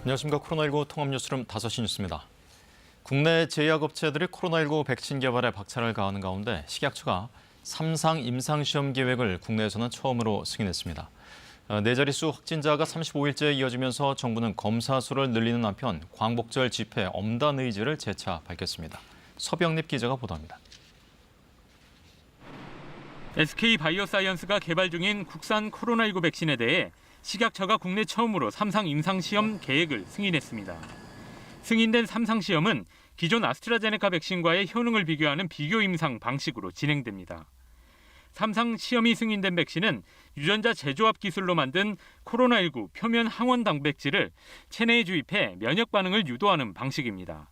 안녕하십니까. 코로나19 통합뉴스룸 5시 뉴스입니다. 국내 제약업체들이 코로나19 백신 개발에 박차를 가하는 가운데 식약처가 3상 임상시험 계획을 국내에서는 처음으로 승인했습니다. 네 자릿수 확진자가 35일째 이어지면서 정부는 검사 수를 늘리는 한편 광복절 집회 엄단 의지를 재차 밝혔습니다. 서병립 기자가 보도합니다. SK바이오사이언스가 개발 중인 국산 코로나19 백신에 대해 식약처가 국내 처음으로 3상 임상시험 계획을 승인했습니다. 승인된 3상 시험은 기존 아스트라제네카 백신과의 효능을 비교하는 비교 임상 방식으로 진행됩니다. 3상 시험이 승인된 백신은 유전자 재조합 기술로 만든 코로나19 표면 항원 단백질을 체내에 주입해 면역 반응을 유도하는 방식입니다.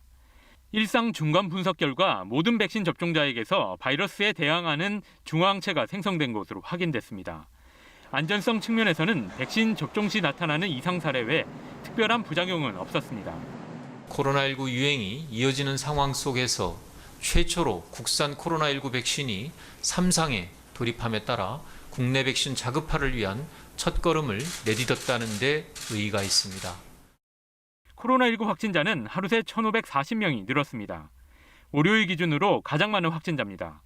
일상 중간 분석 결과 모든 백신 접종자에게서 바이러스에 대항하는 중화항체가 생성된 것으로 확인됐습니다. 안전성 측면에서는 백신 접종 시 나타나는 이상 사례 외 특별한 부작용은 없었습니다. 코로나19 유행이 이어지는 상황 속에서 최초로 국산 코로나19 백신이 3상에 돌입함에 따라 국내 백신 자급화를 위한 첫걸음을 내딛었다는 데 의의가 있습니다. 코로나19 확진자는 하루 새 1,540명이 늘었습니다. 월요일 기준으로 가장 많은 확진자입니다.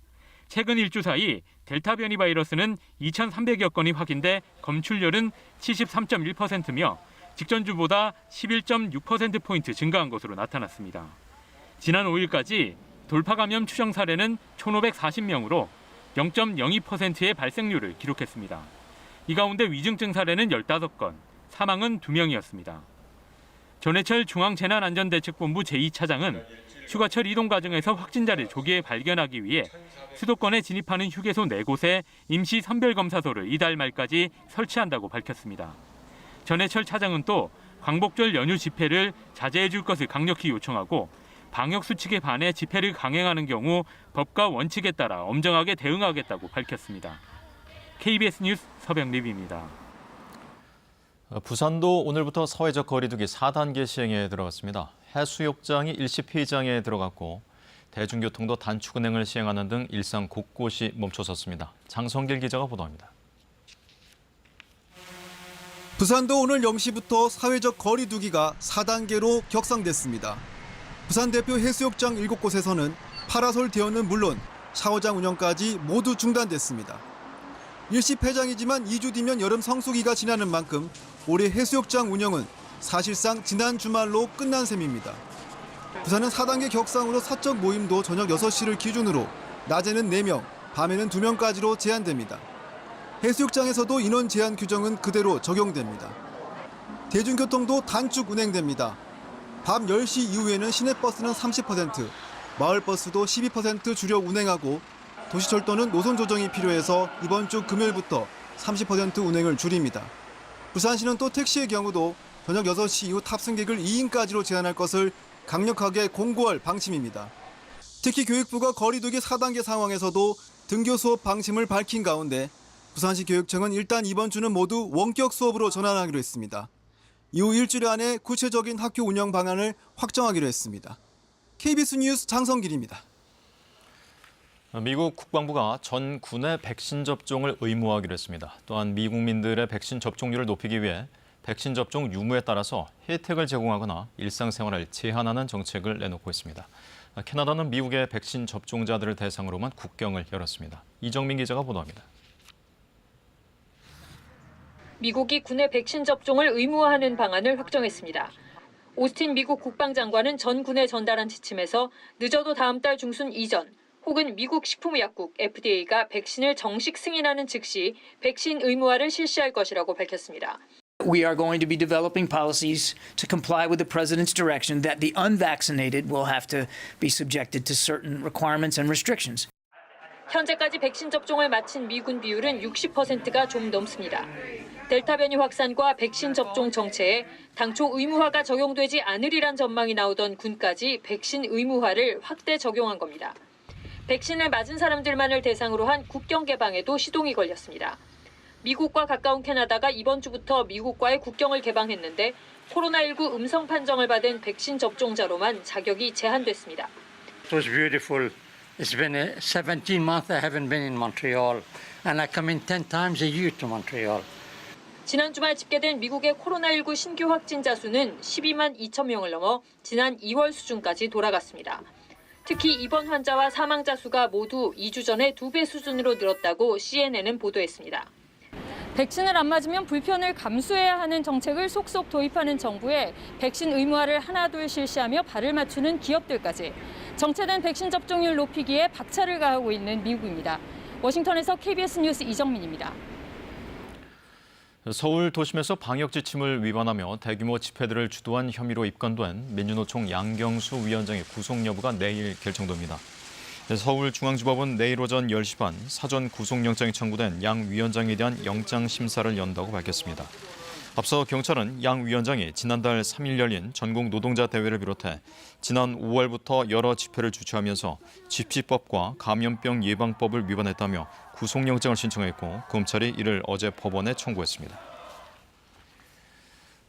최근 일주 사이 델타 변이 바이러스는 2,300여 건이 확인돼 검출률은 73.1%며 직전 주보다 11.6%포인트 증가한 것으로 나타났습니다. 지난 5일까지 돌파 감염 추정 사례는 1,540명으로 0.02%의 발생률을 기록했습니다. 이 가운데 위중증 사례는 15건, 사망은 2명이었습니다. 전해철 중앙재난안전대책본부 제2차장은 휴가철 이동 과정에서 확진자를 조기에 발견하기 위해 수도권에 진입하는 휴게소 4곳에 임시 선별검사소를 이달 말까지 설치한다고 밝혔습니다. 전해철 차장은 또 광복절 연휴 집회를 자제해 줄 것을 강력히 요청하고 방역 수칙에 반해 집회를 강행하는 경우 법과 원칙에 따라 엄정하게 대응하겠다고 밝혔습니다. KBS 뉴스 서병립입니다. 부산도 오늘부터 사회적 거리두기 4단계 시행에 들어갔습니다. 해수욕장이 일시 폐장에 들어갔고 대중교통도 단축 운행을 시행하는 등 일상 곳곳이 멈춰섰습니다. 장성길 기자가 보도합니다. 부산도 오늘 0시부터 사회적 거리두기가 4단계로 격상됐습니다. 부산 대표 해수욕장 7곳에서는 파라솔 대여는 물론 샤워장 운영까지 모두 중단됐습니다. 일시 폐장이지만 2주 뒤면 여름 성수기가 지나는 만큼 올해 해수욕장 운영은 사실상 지난 주말로 끝난 셈입니다. 부산은 4단계 격상으로 사적 모임도 저녁 6시를 기준으로 낮에는 4명, 밤에는 2명까지로 제한됩니다. 해수욕장에서도 인원 제한 규정은 그대로 적용됩니다. 대중교통도 단축 운행됩니다. 밤 10시 이후에는 시내버스는 30%, 마을버스도 12% 줄여 운행하고 도시철도는 노선 조정이 필요해서 이번 주 금요일부터 30% 운행을 줄입니다. 부산시는 또 택시의 경우도 저녁 6시 이후 탑승객을 2인까지로 제한할 것을 강력하게 공고할 방침입니다. 특히 교육부가 거리두기 4단계 상황에서도 등교 수업 방침을 밝힌 가운데 부산시 교육청은 일단 이번 주는 모두 원격 수업으로 전환하기로 했습니다. 이후 일주일 안에 구체적인 학교 운영 방안을 확정하기로 했습니다. KBS 뉴스 장성길입니다. 미국 국방부가 전 군의 백신 접종을 의무화하기로 했습니다. 또한 미국민들의 백신 접종률을 높이기 위해 백신 접종 유무에 따라서 혜택을 제공하거나 일상생활을 제한하는 정책을 내놓고 있습니다. 캐나다는 미국의 백신 접종자들을 대상으로만 국경을 열었습니다. 이정민 기자가 보도합니다. 미국이 군의 백신 접종을 의무화하는 방안을 확정했습니다. 오스틴 미국 국방장관은 전 군에 전달한 지침에서 늦어도 다음 달 중순 이전 혹은 미국 식품의약국 FDA가 백신을 정식 승인하는 즉시 백신 의무화를 실시할 것이라고 밝혔습니다. We are going to be developing policies to comply with the president's direction that the unvaccinated will have to be subjected to certain requirements and restrictions. 현재까지 백신 접종을 마친 미군 비율은 60%가 좀 넘습니다. 델타 변이 확산과 백신 접종 정체에 당초 의무화가 적용되지 않으리란 전망이 나오던 군까지 백신 의무화를 확대 적용한 겁니다. 백신을 맞은 사람들만을 대상으로 한 국경 개방에도 시동이 걸렸습니다. 미국과 가까운 캐나다가 이번 주부터 미국과의 국경을 개방했는데 코로나19 음성 판정을 받은 백신 접종자로만 자격이 제한됐습니다. It was beautiful. It's been 17 months I haven't been in Montreal and I come in 10 times a year to Montreal. 지난 주말 집계된 미국의 코로나19 신규 확진자 수는 12만 2천 명을 넘어 지난 2월 수준까지 돌아갔습니다. 특히 입원 환자와 사망자 수가 모두 2주 전의 2배 수준으로 늘었다고 CNN은 보도했습니다. 백신을 안 맞으면 불편을 감수해야 하는 정책을 속속 도입하는 정부에 백신 의무화를 하나둘 실시하며 발을 맞추는 기업들까지 정체된 백신 접종률 높이기에 박차를 가하고 있는 미국입니다. 워싱턴에서 KBS 뉴스 이정민입니다. 서울 도심에서 방역 지침을 위반하며 대규모 집회들을 주도한 혐의로 입건된 민주노총 양경수 위원장의 구속 여부가 내일 결정됩니다. 서울중앙지법은 내일 오전 10시 반 사전 구속영장이 청구된 양 위원장에 대한 영장 심사를 연다고 밝혔습니다. 앞서 경찰은 양 위원장이 지난달 3일 열린 전국 노동자 대회를 비롯해 지난 5월부터 여러 집회를 주최하면서 집시법과 감염병 예방법을 위반했다며 구속영장을 신청했고 검찰이 이를 어제 법원에 청구했습니다.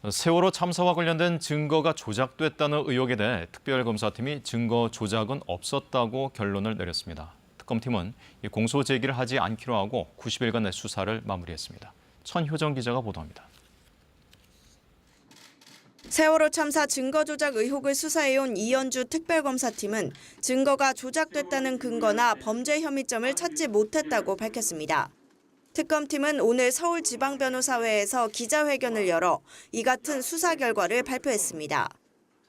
세월호 참사와 관련된 증거가 조작됐다는 의혹에 대해 특별검사팀이 증거 조작은 없었다고 결론을 내렸습니다. 특검팀은 공소 제기를 하지 않기로 하고 90일간의 수사를 마무리했습니다. 천효정 기자가 보도합니다. 세월호 참사 증거 조작 의혹을 수사해온 이현주 특별검사팀은 증거가 조작됐다는 근거나 범죄 혐의점을 찾지 못했다고 밝혔습니다. 특검팀은 오늘 서울지방변호사회에서 기자회견을 열어 이 같은 수사 결과를 발표했습니다.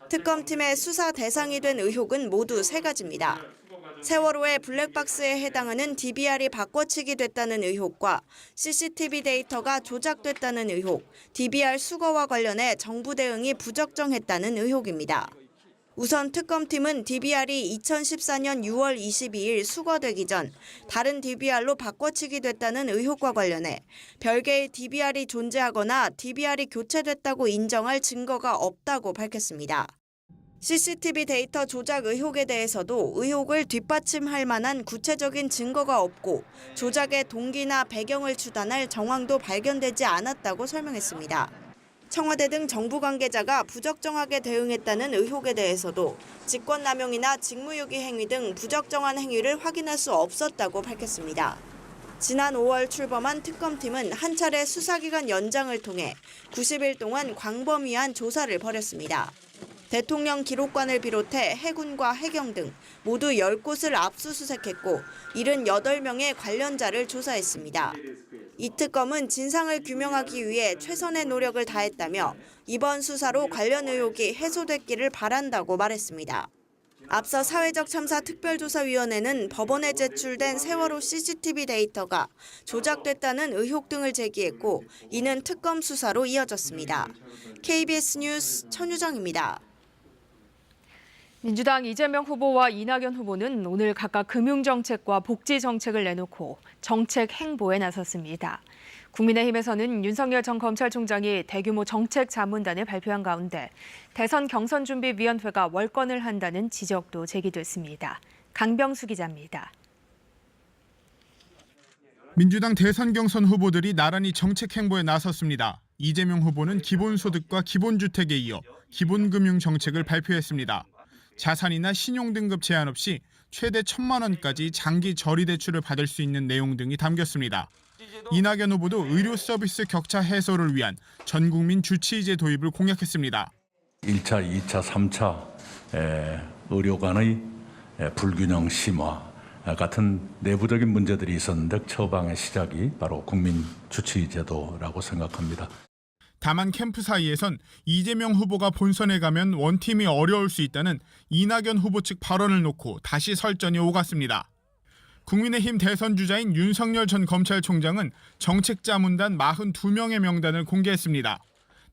특검팀의 수사 대상이 된 의혹은 모두 3가지입니다. 세월호의 블랙박스에 해당하는 DVR이 바꿔치기 됐다는 의혹과 CCTV 데이터가 조작됐다는 의혹, DVR 수거와 관련해 정부 대응이 부적정했다는 의혹입니다. 우선 특검팀은 DVR이 2014년 6월 22일 수거되기 전 다른 DVR로 바꿔치기 됐다는 의혹과 관련해 별개의 DVR이 존재하거나 DVR이 교체됐다고 인정할 증거가 없다고 밝혔습니다. CCTV 데이터 조작 의혹에 대해서도 의혹을 뒷받침할 만한 구체적인 증거가 없고 조작의 동기나 배경을 추단할 정황도 발견되지 않았다고 설명했습니다. 청와대 등 정부 관계자가 부적정하게 대응했다는 의혹에 대해서도 직권남용이나 직무유기 행위 등 부적정한 행위를 확인할 수 없었다고 밝혔습니다. 지난 5월 출범한 특검팀은 한 차례 수사기간 연장을 통해 90일 동안 광범위한 조사를 벌였습니다. 대통령 기록관을 비롯해 해군과 해경 등 모두 10곳을 압수수색했고 78명의 관련자를 조사했습니다. 이 특검은 진상을 규명하기 위해 최선의 노력을 다했다며 이번 수사로 관련 의혹이 해소됐기를 바란다고 말했습니다. 앞서 사회적 참사 특별조사위원회는 법원에 제출된 세월호 CCTV 데이터가 조작됐다는 의혹 등을 제기했고 이는 특검 수사로 이어졌습니다. KBS 뉴스 천유정입니다. 민주당 이재명 후보와 이낙연 후보는 오늘 각각 금융정책과 복지정책을 내놓고 정책 행보에 나섰습니다. 국민의힘에서는 윤석열 전 검찰총장이 대규모 정책 자문단을 발표한 가운데 대선 경선준비위원회가 월권을 한다는 지적도 제기됐습니다. 강병수 기자입니다. 민주당 대선 경선 후보들이 나란히 정책 행보에 나섰습니다. 이재명 후보는 기본소득과 기본주택에 이어 기본금융정책을 발표했습니다. 자산이나 신용등급 제한 없이 최대 1,000만 원까지 장기 저리대출을 받을 수 있는 내용 등이 담겼습니다. 이낙연 후보도 의료 서비스 격차 해소를 위한 전국민 주치의제 도입을 공약했습니다. 1차, 2차, 3차 의료 간의 불균형 심화 같은 내부적인 문제들이 있었는데 처방의 시작이 바로 국민 주치의제도라고 생각합니다. 다만 캠프 사이에선 이재명 후보가 본선에 가면 원팀이 어려울 수 있다는 이낙연 후보 측 발언을 놓고 다시 설전이 오갔습니다. 국민의힘 대선 주자인 윤석열 전 검찰총장은 정책자문단 42명의 명단을 공개했습니다.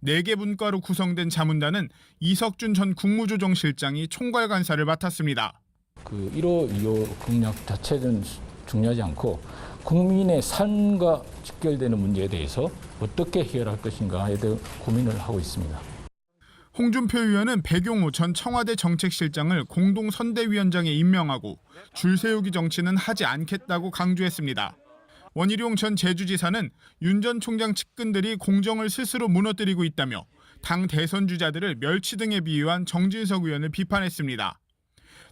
4개 분과로 구성된 자문단은 이석준 전 국무조정실장이 총괄간사를 맡았습니다. 1호, 2호 공약 자체는 중요하지 않고 국민의 삶과 직결되는 문제에 대해서 어떻게 해결할 것인가에 대해 고민을 하고 있습니다. 홍준표 의원은 백용우 전 청와대 정책실장을 공동선대위원장에 임명하고 줄 세우기 정치는 하지 않겠다고 강조했습니다. 원희룡 전 제주지사는 윤 전 총장 측근들이 공정을 스스로 무너뜨리고 있다며 당 대선 주자들을 멸치 등에 비유한 정진석 의원을 비판했습니다.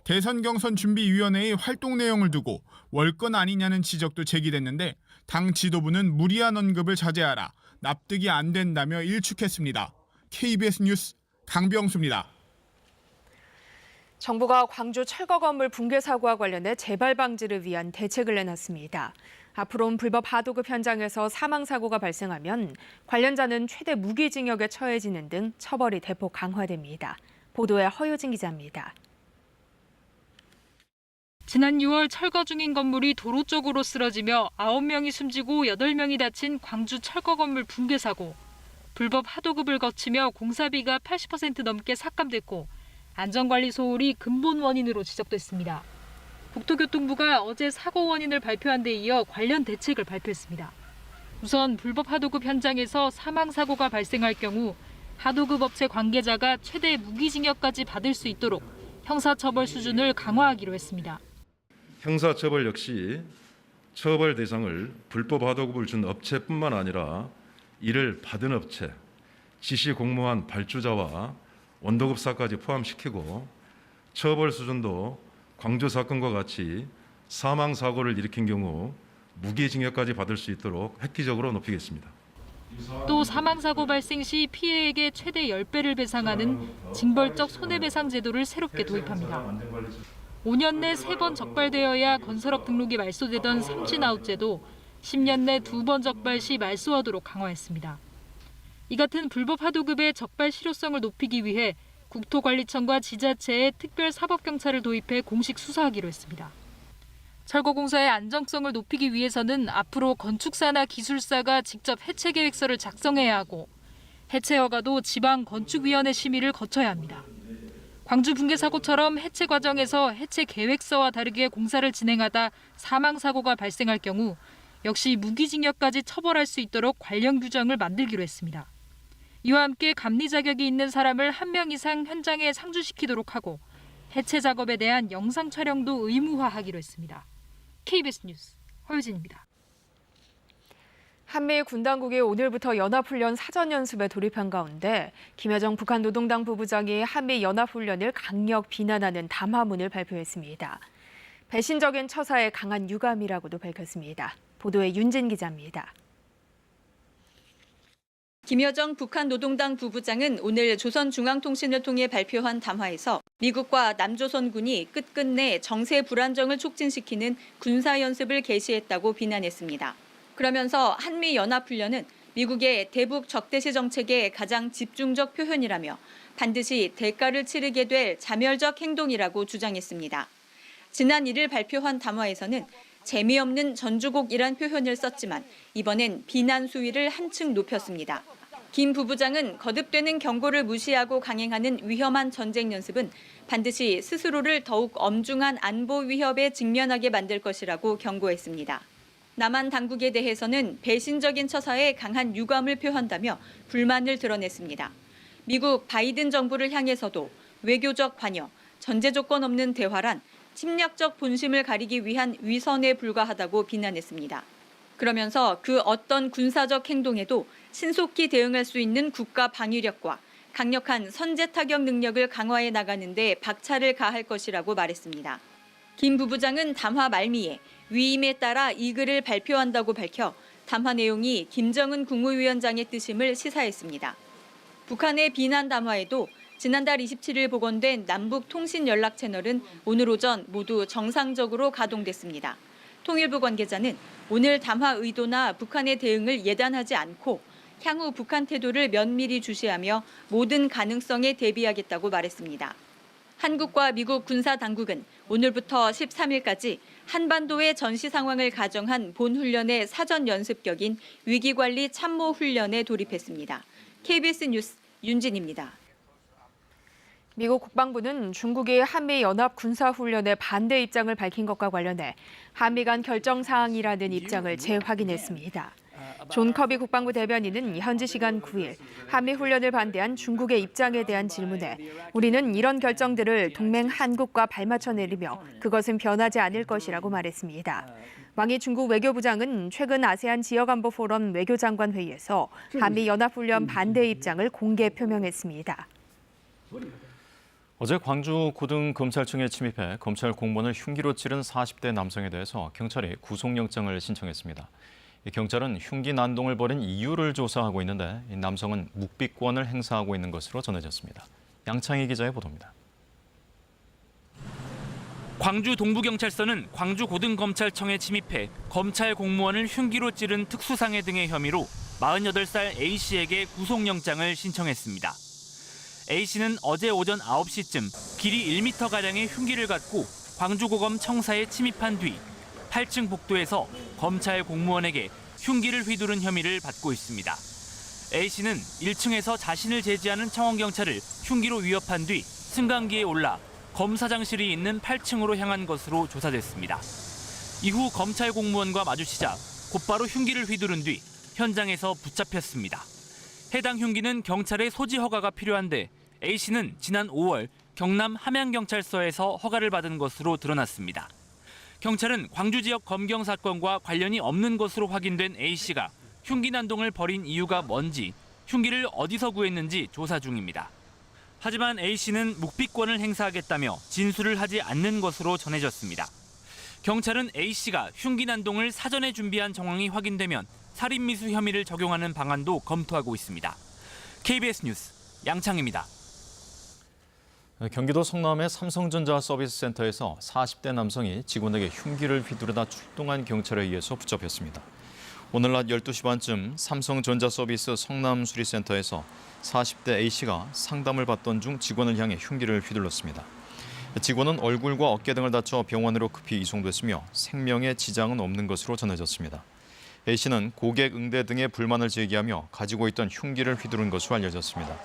대선 경선 준비위원회의 활동 내용을 두고 월권 아니냐는 지적도 제기됐는데 당 지도부는 무리한 언급을 자제하라, 납득이 안 된다며 일축했습니다. KBS 뉴스 강병수입니다. 정부가 광주 철거 건물 붕괴 사고와 관련해 재발 방지를 위한 대책을 내놨습니다. 앞으로는 불법 하도급 현장에서 사망 사고가 발생하면 관련자는 최대 무기징역에 처해지는 등 처벌이 대폭 강화됩니다. 보도에 허유진 기자입니다. 지난 6월 철거 중인 건물이 도로 쪽으로 쓰러지며 9명이 숨지고 8명이 다친 광주 철거 건물 붕괴 사고. 불법 하도급을 거치며 공사비가 80% 넘게 삭감됐고 안전관리 소홀이 근본 원인으로 지적됐습니다. 국토교통부가 어제 사고 원인을 발표한 데 이어 관련 대책을 발표했습니다. 우선 불법 하도급 현장에서 사망 사고가 발생할 경우 하도급 업체 관계자가 최대 무기징역까지 받을 수 있도록 형사처벌 수준을 강화하기로 했습니다. 형사처벌 역시 처벌 대상을 불법 하도급을 준 업체뿐만 아니라 이를 받은 업체, 지시 공모한 발주자와 원도급사까지 포함시키고 처벌 수준도 광주 사건과 같이 사망 사고를 일으킨 경우 무기징역까지 받을 수 있도록 획기적으로 높이겠습니다. 또 사망 사고 발생 시 피해액의 최대 10배를 배상하는 징벌적 손해배상 제도를 새롭게 도입합니다. 5년 내 3번 적발되어야 건설업 등록이 말소되던 삼진아웃제도 10년 내 2번 적발 시 말소하도록 강화했습니다. 이 같은 불법 하도급의 적발 실효성을 높이기 위해 국토관리청과 지자체에 특별사법경찰을 도입해 공식 수사하기로 했습니다. 철거공사의 안정성을 높이기 위해서는 앞으로 건축사나 기술사가 직접 해체 계획서를 작성해야 하고 해체 허가도 지방건축위원회 심의를 거쳐야 합니다. 광주 붕괴 사고처럼 해체 과정에서 해체 계획서와 다르게 공사를 진행하다 사망 사고가 발생할 경우 역시 무기징역까지 처벌할 수 있도록 관련 규정을 만들기로 했습니다. 이와 함께 감리 자격이 있는 사람을 1명 이상 현장에 상주시키도록 하고 해체 작업에 대한 영상 촬영도 의무화하기로 했습니다. KBS 뉴스 허유진입니다. 한미 군당국이 오늘부터 연합훈련 사전연습에 돌입한 가운데 김여정 북한 노동당 부부장이 한미 연합훈련을 강력 비난하는 담화문을 발표했습니다. 배신적인 처사에 강한 유감이라고도 밝혔습니다. 보도에 윤진 기자입니다. 김여정 북한 노동당 부부장은 오늘 조선중앙통신을 통해 발표한 담화에서 미국과 남조선군이 끝끝내 정세 불안정을 촉진시키는 군사연습을 개시했다고 비난했습니다. 그러면서 한미연합훈련은 미국의 대북 적대시 정책의 가장 집중적 표현이라며 반드시 대가를 치르게 될 자멸적 행동이라고 주장했습니다. 지난 1일 발표한 담화에서는 재미없는 전주곡이란 표현을 썼지만 이번엔 비난 수위를 한층 높였습니다. 김 부부장은 거듭되는 경고를 무시하고 강행하는 위험한 전쟁 연습은 반드시 스스로를 더욱 엄중한 안보 위협에 직면하게 만들 것이라고 경고했습니다. 남한 당국에 대해서는 배신적인 처사에 강한 유감을 표한다며 불만을 드러냈습니다. 미국 바이든 정부를 향해서도 외교적 관여, 전제 조건 없는 대화란 침략적 본심을 가리기 위한 위선에 불과하다고 비난했습니다. 그러면서 그 어떤 군사적 행동에도 신속히 대응할 수 있는 국가 방위력과 강력한 선제 타격 능력을 강화해 나가는 데 박차를 가할 것이라고 말했습니다. 김 부부장은 담화 말미에 위임에 따라 이 글을 발표한다고 밝혀 담화 내용이 김정은 국무위원장의 뜻임을 시사했습니다. 북한의 비난 담화에도 지난달 27일 복원된 남북 통신 연락 채널은 오늘 오전 모두 정상적으로 가동됐습니다. 통일부 관계자는 오늘 담화 의도나 북한의 대응을 예단하지 않고 향후 북한 태도를 면밀히 주시하며 모든 가능성에 대비하겠다고 말했습니다. 한국과 미국 군사 당국은 오늘부터 13일까지 한반도의 전시 상황을 가정한 본훈련의 사전 연습격인 위기관리 참모 훈련에 돌입했습니다. KBS 뉴스 윤진입니다. 미국 국방부는 중국이 한미 연합 군사훈련에 반대 입장을 밝힌 것과 관련해 한미 간 결정 사항이라는 입장을 재확인했습니다. 존 커비 국방부 대변인은 현지 시간 9일 한미 훈련을 반대한 중국의 입장에 대한 질문에 우리는 이런 결정들을 동맹 한국과 발맞춰 내리며 그것은 변하지 않을 것이라고 말했습니다. 왕이 중국 외교부장은 최근 아세안 지역안보 포럼 외교장관 회의에서 한미 연합훈련 반대 입장을 공개 표명했습니다. 어제 광주 고등검찰청에 침입해 검찰 공무원을 흉기로 찌른 40대 남성에 대해서 경찰이 구속영장을 신청했습니다. 경찰은 흉기 난동을 벌인 이유를 조사하고 있는데 이 남성은 묵비권을 행사하고 있는 것으로 전해졌습니다. 양창희 기자의 보도입니다. 광주 동부경찰서는 광주고등검찰청에 침입해 검찰 공무원을 흉기로 찌른 특수상해 등의 혐의로 48살 A씨에게 구속영장을 신청했습니다. A씨는 어제 오전 9시쯤 길이 1m가량의 흉기를 갖고 광주고검 청사에 침입한 뒤 8층 복도에서 검찰 공무원에게 흉기를 휘두른 혐의를 받고 있습니다. A씨는 1층에서 자신을 제지하는 청원경찰을 흉기로 위협한 뒤 승강기에 올라 검사장실이 있는 8층으로 향한 것으로 조사됐습니다. 이후 검찰 공무원과 마주치자 곧바로 흉기를 휘두른 뒤 현장에서 붙잡혔습니다. 해당 흉기는 경찰의 소지 허가가 필요한데 A씨는 지난 5월 경남 함양경찰서에서 허가를 받은 것으로 드러났습니다. 경찰은 광주 지역 검경 사건과 관련이 없는 것으로 확인된 A씨가 흉기 난동을 벌인 이유가 뭔지, 흉기를 어디서 구했는지 조사 중입니다. 하지만 A씨는 묵비권을 행사하겠다며 진술을 하지 않는 것으로 전해졌습니다. 경찰은 A씨가 흉기 난동을 사전에 준비한 정황이 확인되면 살인미수 혐의를 적용하는 방안도 검토하고 있습니다. KBS 뉴스 양창희입니다. 경기도 성남의 삼성전자 서비스센터에서 40대 남성이 직원에게 흉기를 휘두르다 출동한 경찰에 의해서 붙잡혔습니다. 오늘 낮 12시 반쯤 삼성전자 서비스 성남수리센터에서 40대 A씨가 상담을 받던 중 직원을 향해 흉기를 휘둘렀습니다. 직원은 얼굴과 어깨 등을 다쳐 병원으로 급히 이송됐으며 생명에 지장은 없는 것으로 전해졌습니다. A씨는 고객 응대 등의 불만을 제기하며 가지고 있던 흉기를 휘두른 것으로 알려졌습니다.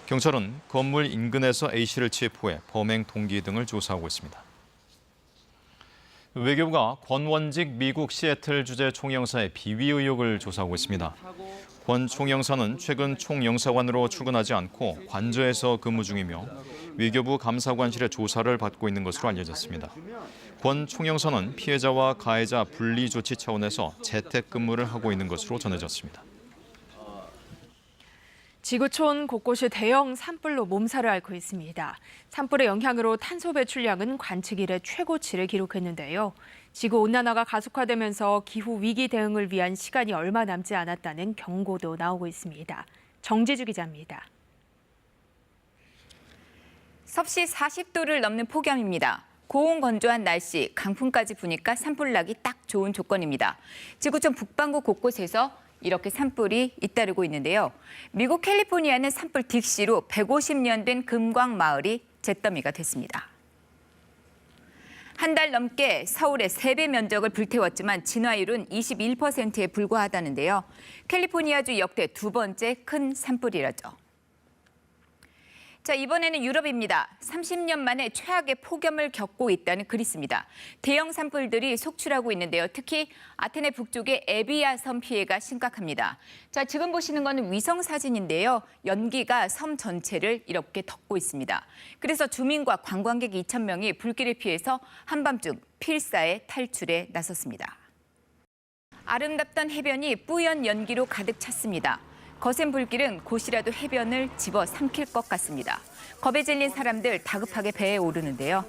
경찰은 건물 인근에서 A씨를 체포해 범행 동기 등을 조사하고 있습니다. 외교부가 권원직 미국 시애틀 주재 총영사의 비위 의혹을 조사하고 있습니다. 권 총영사는 최근 총영사관으로 출근하지 않고 관저에서 근무 중이며 외교부 감사관실의 조사를 받고 있는 것으로 알려졌습니다. 권 총영사는 피해자와 가해자 분리 조치 차원에서 재택근무를 하고 있는 것으로 전해졌습니다. 지구촌 곳곳이 대형 산불로 몸살을 앓고 있습니다. 산불의 영향으로 탄소 배출량은 관측 이래 최고치를 기록했는데요. 지구온난화가 가속화되면서 기후 위기 대응을 위한 시간이 얼마 남지 않았다는 경고도 나오고 있습니다. 정지주 기자입니다. 섭씨 40도를 넘는 폭염입니다. 고온 건조한 날씨, 강풍까지 부니까 산불 나기 딱 좋은 조건입니다. 지구촌 북반구 곳곳에서 이렇게 산불이 잇따르고 있는데요. 미국 캘리포니아는 산불 딕시로 150년 된 금광 마을이 잿더미가 됐습니다. 한 달 넘게 서울의 3배 면적을 불태웠지만 진화율은 21%에 불과하다는데요. 캘리포니아주 역대 두 번째 큰 산불이라죠. 자, 이번에는 유럽입니다. 30년 만에 최악의 폭염을 겪고 있다는 그리스입니다. 대형 산불들이 속출하고 있는데요. 특히 아테네 북쪽의 에비아 섬 피해가 심각합니다. 자, 지금 보시는 건 위성 사진인데요. 연기가 섬 전체를 이렇게 덮고 있습니다. 그래서 주민과 관광객 2,000명이 불길을 피해서 한밤중 필사의 탈출에 나섰습니다. 아름답던 해변이 뿌연 연기로 가득 찼습니다. 거센 불길은 곧이라도 해변을 집어삼킬 것 같습니다. 겁에 질린 사람들 다급하게 배에 오르는데요.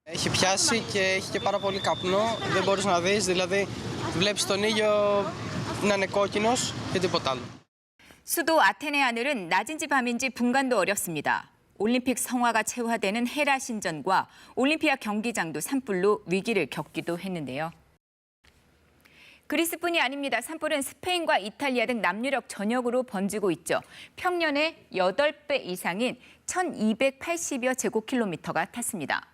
Έχει πιάσει και έχει και πάρα πολύ καπνό. Δεν μπορείς να δεις, δηλαδή βλέπεις τον ήλιο να είναι κόκκινος και τίποτα άλλο. 수도 아테네 하늘은 낮인지 밤인지 분간도 어렵습니다. 올림픽 성화가 체화되는 헤라 신전과 올림피아 경기장도 산불로 위기를 겪기도 했는데요. 그리스뿐이 아닙니다. 산불은 스페인과 이탈리아 등 남유럽 전역으로 번지고 있죠. 평년의 8배 이상인 1,280여 제곱킬로미터가 탔습니다.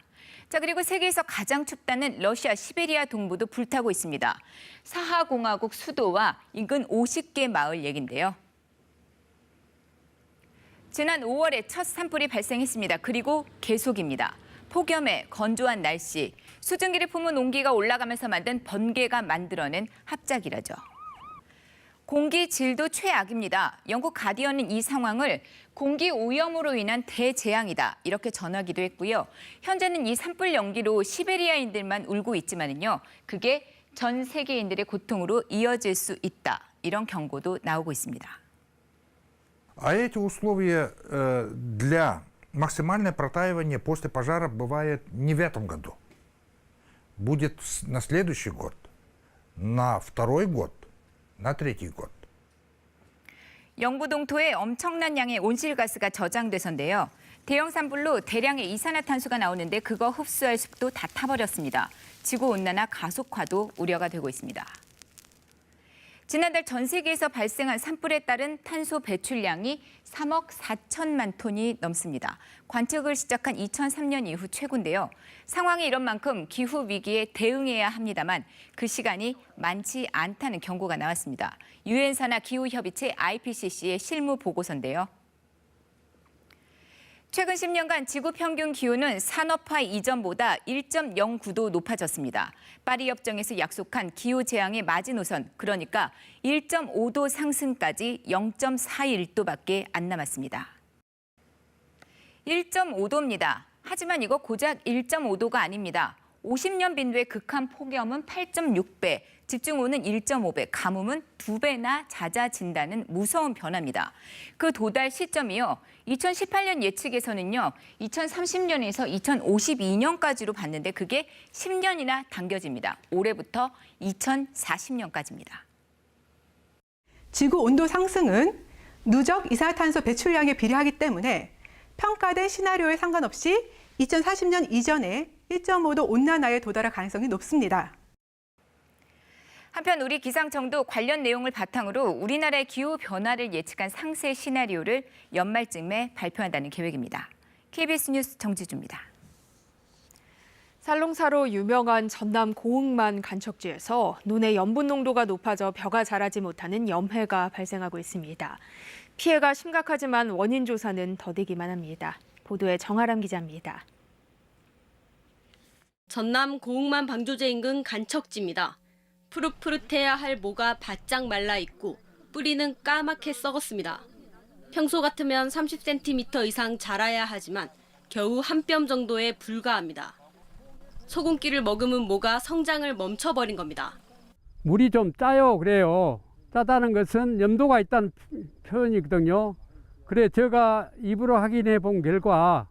자, 그리고 세계에서 가장 춥다는 러시아 시베리아 동부도 불타고 있습니다. 사하공화국 수도와 인근 50개 마을 얘긴데요. 지난 5월에 첫 산불이 발생했습니다. 그리고 계속입니다. 폭염에 건조한 날씨, 수증기를 품은 온기가 올라가면서 만든 번개가 만들어낸 합작이라죠. 공기 질도 최악입니다. 영국 가디언은 이 상황을 공기 오염으로 인한 대재앙이다 이렇게 전하기도 했고요. 현재는 이 산불 연기로 시베리아인들만 울고 있지만요. 그게 전 세계인들의 고통으로 이어질 수 있다. 이런 경고도 나오고 있습니다. А эти условия для максимальное протаивание после пожара бывает не в этом году. Будет на следующий год. на второй год, на третий год. 영부동토에 엄청난 양의 온실가스가 저장돼서인데요. 대형 산불로 대량의 이산화탄소가 나오는데 그거 흡수할 숲도 다 타버렸습니다. 지구온난화 가속화도 우려가 되고 있습니다. 지난달 전 세계에서 발생한 산불에 따른 탄소 배출량이 3억 4천만 톤이 넘습니다. 관측을 시작한 2003년 이후 최고인데요. 상황이 이런 만큼 기후 위기에 대응해야 합니다만 그 시간이 많지 않다는 경고가 나왔습니다. 유엔 산하 기후협의체 IPCC의 실무 보고서인데요. 최근 10년간 지구 평균 기온은 산업화 이전보다 1.09도 높아졌습니다. 파리 협정에서 약속한 기후 재앙의 마지노선, 그러니까 1.5도 상승까지 0.41도밖에 안 남았습니다. 1.5도입니다. 하지만 이거 고작 1.5도가 아닙니다. 50년 빈도의 극한 폭염은 8.6배, 집중호우는 1.5배, 가뭄은 2배나 잦아진다는 무서운 변화입니다. 그 도달 시점이요. 2018년 예측에서는요. 2030년에서 2052년까지로 봤는데 그게 10년이나 당겨집니다. 올해부터 2040년까지입니다. 지구 온도 상승은 누적 이산화탄소 배출량에 비례하기 때문에 평가된 시나리오에 상관없이 2040년 이전에 1.5도 온난화에 도달할 가능성이 높습니다. 한편 우리 기상청도 관련 내용을 바탕으로 우리나라의 기후 변화를 예측한 상세 시나리오를 연말쯤에 발표한다는 계획입니다. KBS 뉴스 정지주입니다. 살롱사로 유명한 전남 고흥만 간척지에서 논의 염분 농도가 높아져 벼가 자라지 못하는 염해가 발생하고 있습니다. 피해가 심각하지만 원인 조사는 더디기만 합니다. 보도에 정아람 기자입니다. 전남 고흥만 방조제 인근 간척지입니다. 푸릇푸릇해야 할 모가 바짝 말라 있고 뿌리는 까맣게 썩었습니다. 평소 같으면 30cm 이상 자라야 하지만 겨우 한 뼘 정도에 불과합니다. 소금기를 머금은 모가 성장을 멈춰버린 겁니다. 물이 좀 짜요. 그래요. 짜다는 것은 염도가 있다는 표현이거든요. 그래 제가 입으로 확인해 본 결과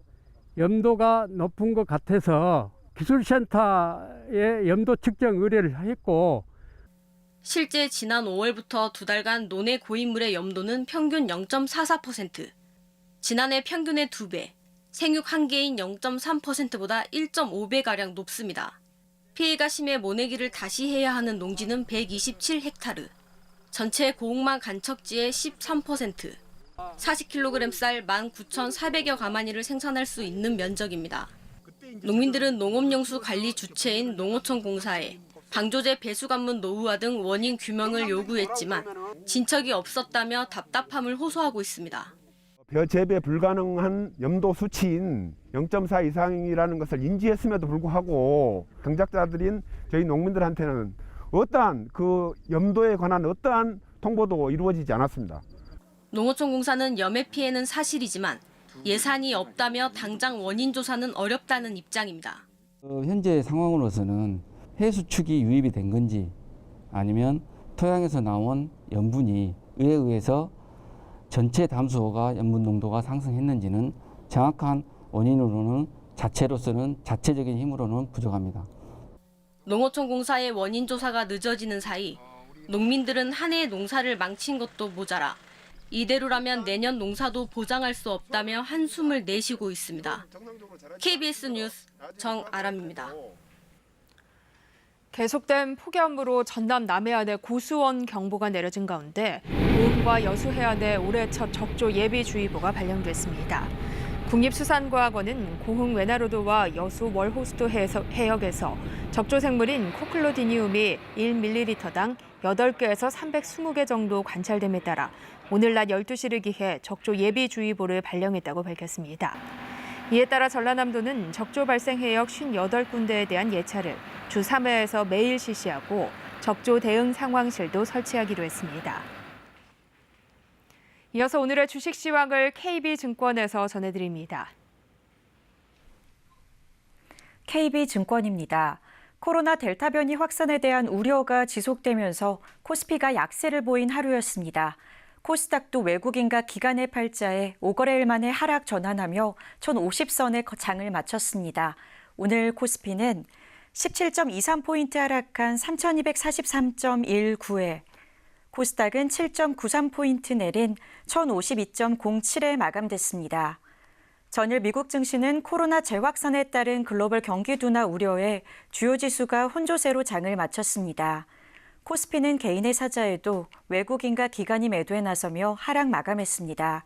염도가 높은 것 같아서 기술센터에 염도 측정 의뢰를 했고 실제 지난 5월부터 두 달간 논의 고인물의 염도는 평균 0.44%, 지난해 평균의 2배, 생육 한계인 0.3%보다 1.5배가량 높습니다. 피해가 심해 모내기를 다시 해야 하는 농지는 127헥타르, 전체 고흥만 간척지의 13%, 40kg 쌀 19,400여 가마니를 생산할 수 있는 면적입니다. 농민들은 농업용수 관리 주체인 농어촌 공사에 방조제 배수관문 노후화 등 원인 규명을 요구했지만 진척이 없었다며 답답함을 호소하고 있습니다. 벼 재배 불가능한 염도 수치인 0.4 이상이라는 것을 인지했음에도 불구하고 경작자들인 저희 농민들한테는 어떠한 그 염도에 관한 어떠한 통보도 이루어지지 않았습니다. 농어촌 공사는 염해 피해는 사실이지만 예산이 없다며 당장 원인 조사는 어렵다는 입장입니다. 현재 상황으로서는 해수축이 유입이 된 건지 아니면 토양에서 나온 염분이 의에 의해서 전체 담수호가 염분 농도가 상승했는지는 정확한 원인으로는 자체적인 힘으로는 부족합니다. 농어촌 공사의 원인 조사가 늦어지는 사이 농민들은 한 해의 농사를 망친 것도 모자라 이대로라면 내년 농사도 보장할 수 없다며 한숨을 내쉬고 있습니다. KBS 뉴스 정아람입니다. 계속된 폭염으로 전남 남해안에 고수원 경보가 내려진 가운데 고흥과 여수 해안에 올해 첫 적조 예비주의보가 발령됐습니다. 국립수산과학원은 고흥 외나로도와 여수 월호수도 해역에서 적조 생물인 코클로디니움이 1ml당 8개에서 320개 정도 관찰됨에 따라 오늘 낮 12시를 기해 적조 예비주의보를 발령했다고 밝혔습니다. 이에 따라 전라남도는 적조 발생 해역 58군데에 대한 예찰을 주 3회에서 매일 실시하고 적조 대응 상황실도 설치하기로 했습니다. 이어서 오늘의 주식 시황을 KB증권에서 전해드립니다. KB증권입니다. 코로나 델타 변이 확산에 대한 우려가 지속되면서 코스피가 약세를 보인 하루였습니다. 코스닥도 외국인과 기관의 팔자에 5거래일 만에 하락 전환하며 1,050선에 장을 마쳤습니다. 오늘 코스피는 17.23포인트 하락한 3,243.19에 코스닥은 7.93포인트 내린 1,052.07에 마감됐습니다. 전일 미국 증시는 코로나 재확산에 따른 글로벌 경기 둔화 우려에 주요 지수가 혼조세로 장을 마쳤습니다. 코스피는 개인의 사자에도 외국인과 기관이 매도에 나서며 하락 마감했습니다.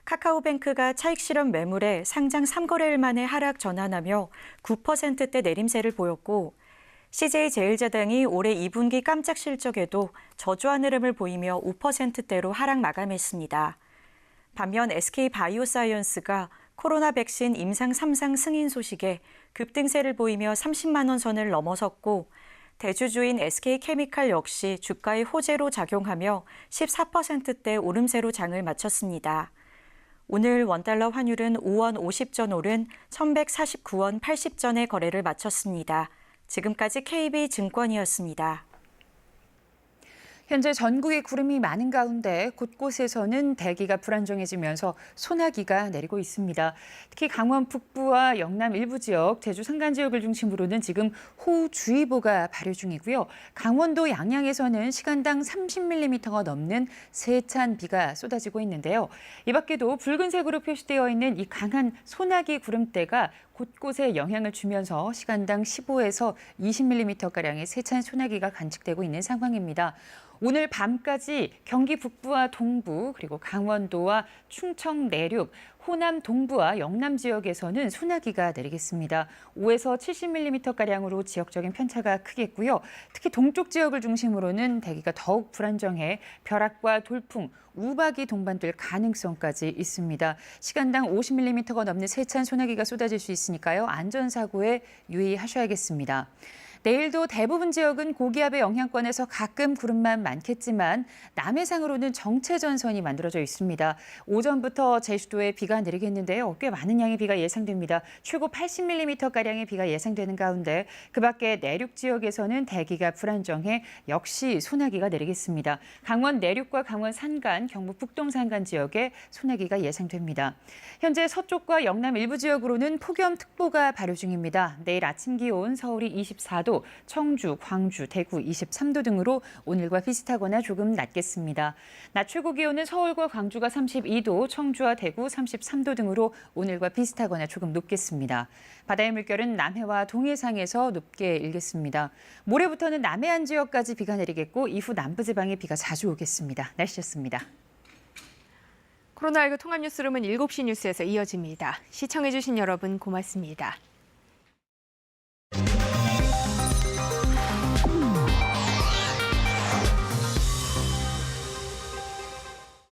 카카오뱅크가 차익 실현 매물에 상장 3거래일 만에 하락 전환하며 9%대 내림세를 보였고 CJ제일제당이 올해 2분기 깜짝 실적에도 저조한 흐름을 보이며 5%대로 하락 마감했습니다. 반면 SK바이오사이언스가 코로나 백신 임상 3상 승인 소식에 급등세를 보이며 30만 원 선을 넘어섰고 대주주인 SK케미칼 역시 주가의 호재로 작용하며 14%대 오름세로 장을 마쳤습니다. 오늘 원달러 환율은 5원 50전 오른 1,149원 80전의 거래를 마쳤습니다. 지금까지 KB증권이었습니다. 현재 전국에 구름이 많은 가운데 곳곳에서는 대기가 불안정해지면서 소나기가 내리고 있습니다. 특히 강원 북부와 영남 일부 지역, 제주 산간 지역을 중심으로는 지금 호우주의보가 발효 중이고요. 강원도 양양에서는 시간당 30mm가 넘는 세찬 비가 쏟아지고 있는데요. 이 밖에도 붉은색으로 표시되어 있는 이 강한 소나기 구름대가 곳곳에 영향을 주면서 시간당 15에서 20mm가량의 세찬 소나기가 관측되고 있는 상황입니다. 오늘 밤까지 경기 북부와 동부, 그리고 강원도와 충청 내륙, 호남 동부와 영남 지역에서는 소나기가 내리겠습니다. 5에서 70mm가량으로 지역적인 편차가 크겠고요. 특히 동쪽 지역을 중심으로는 대기가 더욱 불안정해 벼락과 돌풍, 우박이 동반될 가능성까지 있습니다. 시간당 50mm가 넘는 세찬 소나기가 쏟아질 수 있으니까요. 안전사고에 유의하셔야겠습니다. 내일도 대부분 지역은 고기압의 영향권에서 가끔 구름만 많겠지만 남해상으로는 정체전선이 만들어져 있습니다. 오전부터 제주도에 비가 내리겠는데요. 꽤 많은 양의 비가 예상됩니다. 최고 80mm가량의 비가 예상되는 가운데 그 밖에 내륙 지역에서는 대기가 불안정해 역시 소나기가 내리겠습니다. 강원 내륙과 강원 산간, 경북 북동 산간 지역에 소나기가 예상됩니다. 현재 서쪽과 영남 일부 지역으로는 폭염특보가 발효 중입니다. 내일 아침 기온 서울이 24도, 청주, 광주, 대구 23도 등으로 오늘과 비슷하거나 조금 낮겠습니다. 낮 최고 기온은 서울과 광주가 32도, 청주와 대구 33도 등으로 오늘과 비슷하거나 조금 높겠습니다. 바다의 물결은 남해와 동해상에서 높게 일겠습니다. 모레부터는 남해안 지역까지 비가 내리겠고 이후 남부지방에 비가 자주 오겠습니다. 날씨였습니다. 코로나19 통합뉴스룸은 7시 뉴스에서 이어집니다. 시청해주신 여러분 고맙습니다.